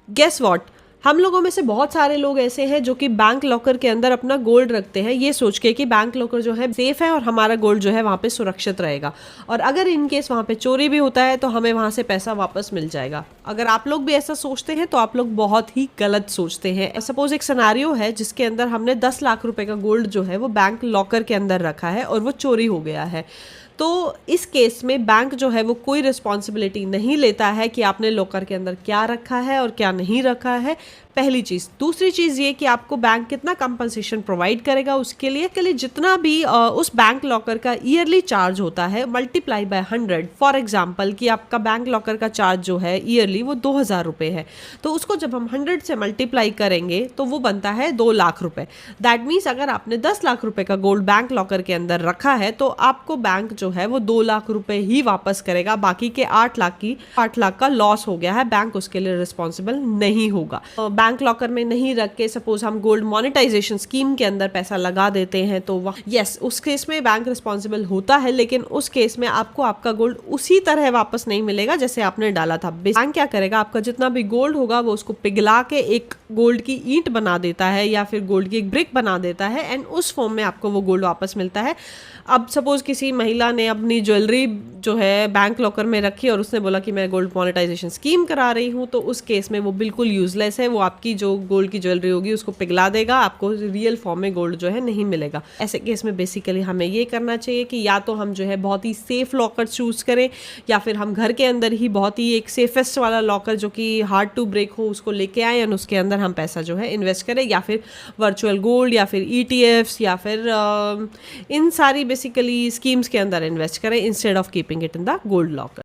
Guess what, हम लोगों में से बहुत सारे लोग ऐसे हैं जो कि बैंक लॉकर के अंदर अपना गोल्ड रखते हैं ये सोच के कि बैंक लॉकर जो है सेफ है और हमारा गोल्ड जो है वहाँ पे सुरक्षित रहेगा, और अगर इन केस वहाँ पे चोरी भी होता है तो हमें वहाँ से पैसा वापस मिल जाएगा। अगर आप लोग भी ऐसा सोचते हैं तो आप लोग बहुत ही गलत सोचते हैं। सपोज एक सिनेरियो है जिसके अंदर हमने 10 लाख रुपए का गोल्ड जो है वो बैंक लॉकर के अंदर रखा है और वो चोरी हो गया है। तो इस केस में बैंक जो है वो कोई रिस्पॉन्सिबिलिटी नहीं लेता है कि आपने लॉकर के अंदर क्या रखा है और क्या नहीं रखा है, पहली चीज़। दूसरी चीज़ ये कि आपको बैंक कितना कंपनसेशन प्रोवाइड करेगा उसके लिए जितना भी उस बैंक लॉकर का ईयरली चार्ज होता है मल्टीप्लाई बाय 100। फॉर एग्जांपल कि आपका बैंक लॉकर का चार्ज जो है ईयरली वो 2000 रुपये है, तो उसको जब हम 100 से मल्टीप्लाई करेंगे तो वो बनता है 2 लाख रुपए। दैट मीन्स अगर आपने 10 लाख रुपए का गोल्ड बैंक लॉकर के अंदर रखा है तो आपको बैंक जो है वो 2 लाख रुपए ही वापस करेगा, बाकी के 8 लाख का लॉस हो गया है, बैंक उसके लिए रिस्पॉन्सिबल नहीं होगा। बैंक लॉकर में नहीं रख के सपोज हम गोल्ड मोनेटाइजेशन स्कीम के अंदर पैसा लगा देते हैं तो यस उस केस में बैंक रिस्पॉन्सिबल होता है, लेकिन उस केस में आपको आपका गोल्ड उसी तरह वापस नहीं मिलेगा जैसे आपने डाला था। बैंक क्या करेगा, आपका जितना भी गोल्ड होगा वो उसको पिघला के एक गोल्ड की ईंट बना देता है या फिर गोल्ड की एक ब्रिक बना देता है एंड उस फॉर्म में आपको वो गोल्ड वापस मिलता है। अब सपोज किसी महिला ने अपनी ज्वेलरी जो है बैंक लॉकर में रखी और उसने बोला कि मैं गोल्ड मोनेटाइजेशन स्कीम करा रही हूँ, तो उस केस में वो बिल्कुल यूजलेस है, वो आपकी जो गोल्ड की ज्वेलरी होगी उसको पिघला देगा, आपको रियल फॉर्म में गोल्ड जो है नहीं मिलेगा। ऐसे केस में बेसिकली हमें ये करना चाहिए कि या तो हम जो है बहुत ही सेफ लॉकर चूज करें या फिर हम घर के अंदर ही बहुत ही एक सेफेस्ट वाला लॉकर जो कि हार्ड टू ब्रेक हो उसको लेके आए और उसके अंदर हम पैसा जो है इन्वेस्ट करें, या फिर वर्चुअल गोल्ड या फिर ETFs या फिर इन सारी बेसिकली स्कीम्स के अंदर इन्वेस्ट करें instead of keeping it in the gold locker.